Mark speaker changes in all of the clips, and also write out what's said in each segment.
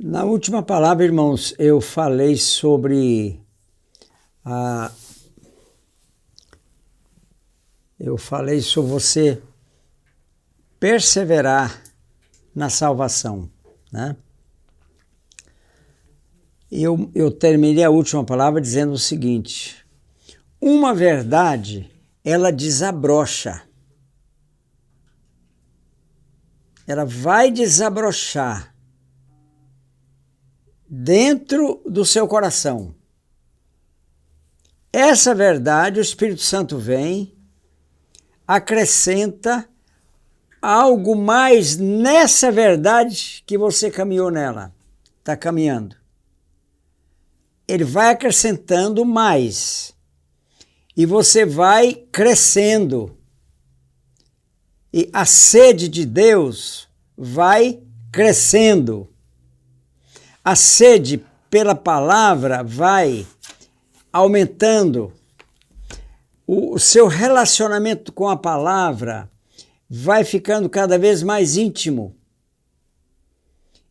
Speaker 1: Na última palavra, irmãos, eu falei sobre você perseverar na salvação, né? Eu terminei a última palavra dizendo o seguinte: uma verdade, ela desabrocha. Ela vai desabrochar dentro do seu coração. Essa verdade, o Espírito Santo vem, acrescenta algo mais nessa verdade que você caminhou nela, está caminhando. Ele vai acrescentando mais e você vai crescendo. E a sede de Deus vai crescendo. A sede pela palavra vai aumentando. O seu relacionamento com a palavra vai ficando cada vez mais íntimo.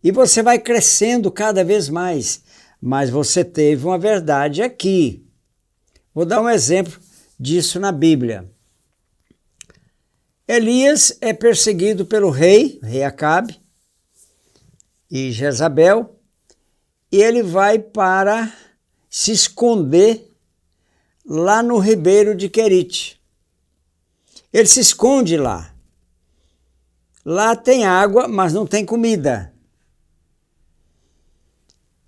Speaker 1: E você vai crescendo cada vez mais. Mas você teve uma verdade aqui. Vou dar um exemplo disso na Bíblia. Elias é perseguido pelo rei Acabe e Jezabel, e ele vai para se esconder lá no ribeiro de Querite. Ele se esconde lá. Lá tem água, mas não tem comida.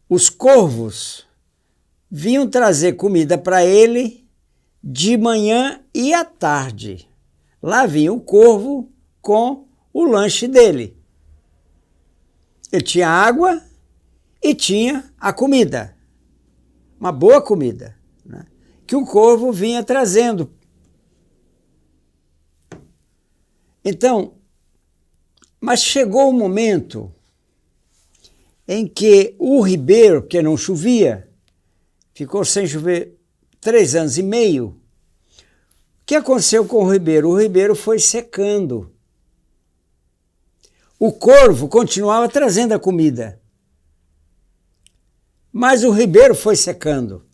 Speaker 1: Os corvos vinham trazer comida para ele de manhã e à tarde. Lá vinha o corvo com o lanche dele. Ele tinha água e tinha a comida. Uma boa comida, né? Que o corvo vinha trazendo. Então, mas chegou o momento em que o ribeiro, que não chovia, ficou sem chover 3 anos e meio. O que aconteceu com o ribeiro? O ribeiro foi secando. O corvo continuava trazendo a comida, mas o ribeiro foi secando.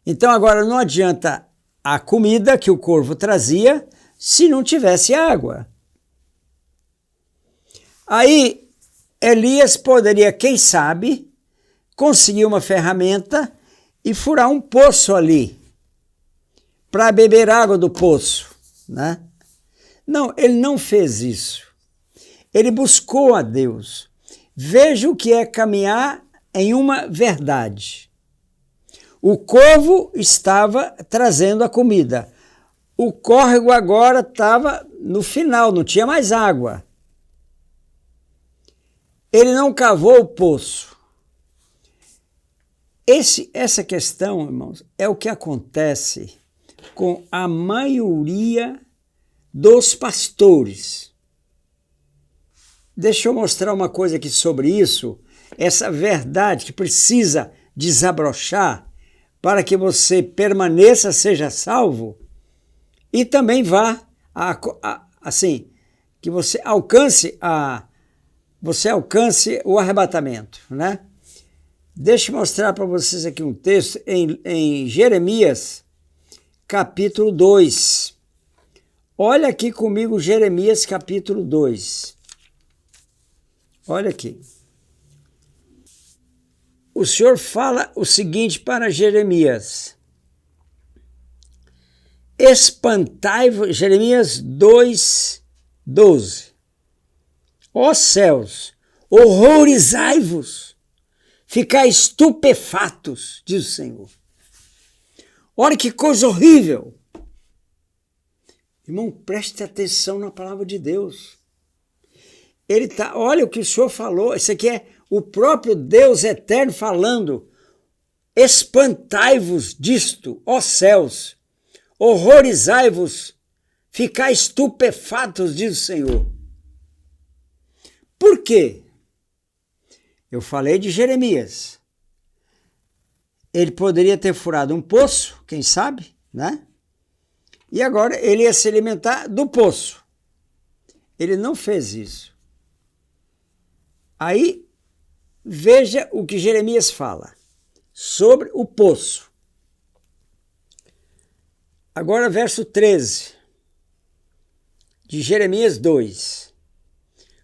Speaker 1: Então agora não adianta a comida que o corvo trazia se não tivesse água. Aí Elias poderia, quem sabe, conseguir uma ferramenta e furar um poço ali para beber água do poço, né? Não, ele não fez isso. Ele buscou a Deus. Veja o que é caminhar em uma verdade. O corvo estava trazendo a comida. O córrego agora estava no final, não tinha mais água. Ele não cavou o poço. Essa questão, irmãos, é o que acontece com a maioria dos pastores. Deixa eu mostrar uma coisa aqui sobre isso, essa verdade que precisa desabrochar para que você permaneça, seja salvo e também vá, assim, que você alcance o arrebatamento, né? Deixa eu mostrar para vocês aqui um texto em Jeremias, capítulo 2. Olha aqui comigo Jeremias, capítulo 2. Olha aqui. O Senhor fala o seguinte para Jeremias. Espantai-vos, Jeremias 2, 12. Ó céus, horrorizai-vos, ficai estupefatos, diz o Senhor. Olha que coisa horrível. Irmão, preste atenção na palavra de Deus. Olha o que o Senhor falou, isso aqui é o próprio Deus eterno falando. Espantai-vos disto, ó céus, horrorizai-vos, ficai estupefatos, diz o Senhor. Por quê? Eu falei de Jeremias. Ele poderia ter furado um poço, quem sabe, né? E agora ele ia se alimentar do poço. Ele não fez isso. Aí veja o que Jeremias fala sobre o poço. Agora, verso 13 de Jeremias 2.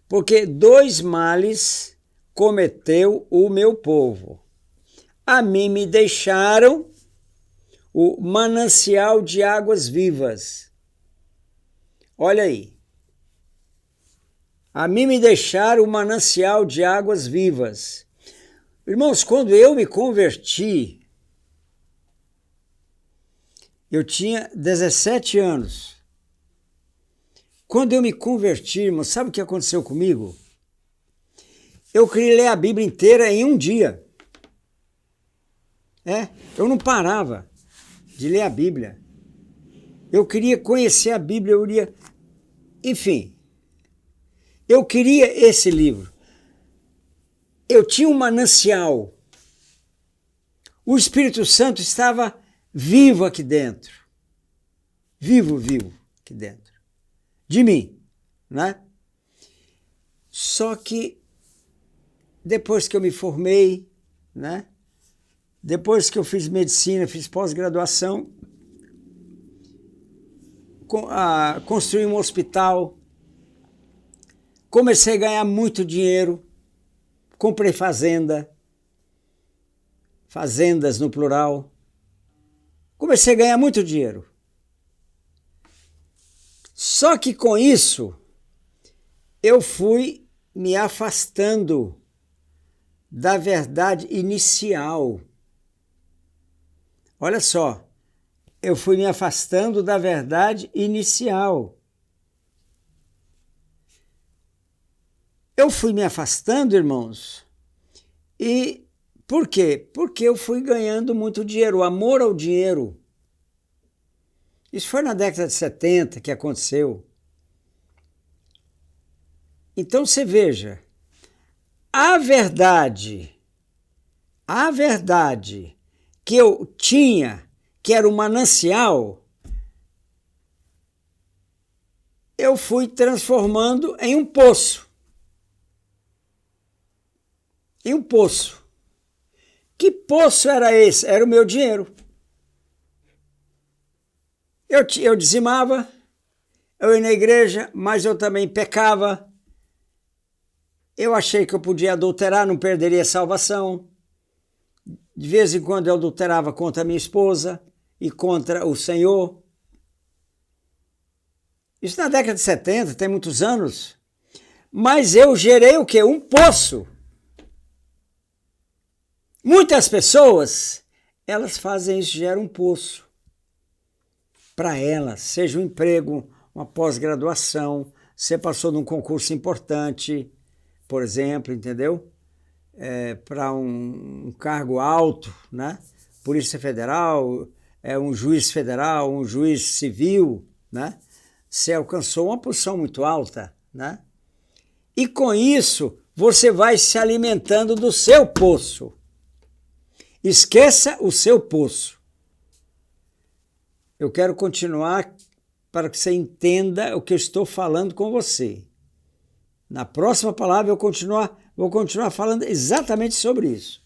Speaker 1: Porque 2 males cometeu o meu povo. A mim me deixaram o manancial de águas vivas. Olha aí. A mim me deixaram o manancial de águas vivas. Irmãos, quando eu me converti, eu tinha 17 anos. Quando eu me converti, irmãos, sabe o que aconteceu comigo? Eu queria ler a Bíblia inteira em um dia. Eu não parava de ler a Bíblia. Eu queria conhecer a Bíblia, enfim, eu queria esse livro. Eu tinha um manancial. O Espírito Santo estava vivo aqui dentro. Vivo aqui dentro. De mim, né? Só que depois que eu me formei, né? Depois que eu fiz medicina, fiz pós-graduação, construí um hospital, comecei a ganhar muito dinheiro, comprei fazendas no plural, comecei a ganhar muito dinheiro. Só que com isso, eu fui me afastando da verdade inicial. Olha só, eu fui me afastando da verdade inicial. Eu fui me afastando, irmãos, e por quê? Porque eu fui ganhando muito dinheiro, o amor ao dinheiro. Isso foi na década de 70 que aconteceu. Então você veja, a verdade que eu tinha, que era o manancial, eu fui transformando em um poço. Em um poço. Que poço era esse? Era o meu dinheiro. Eu dizimava, eu ia na igreja, mas eu também pecava. Eu achei que eu podia adulterar, não perderia a salvação. De vez em quando eu adulterava contra a minha esposa e contra o Senhor. Isso na década de 70, tem muitos anos. Mas eu gerei o quê? Um poço. Muitas pessoas, elas fazem isso, geram um poço. Para elas, seja um emprego, uma pós-graduação, você passou num concurso importante, por exemplo, entendeu? Para um cargo alto, né? Polícia Federal, um juiz federal, um juiz civil, né? Você alcançou uma posição muito alta, né? E com isso, você vai se alimentando do seu poço. Esqueça o seu poço. Eu quero continuar para que você entenda o que eu estou falando com você. Na próxima palavra eu vou continuar falando exatamente sobre isso.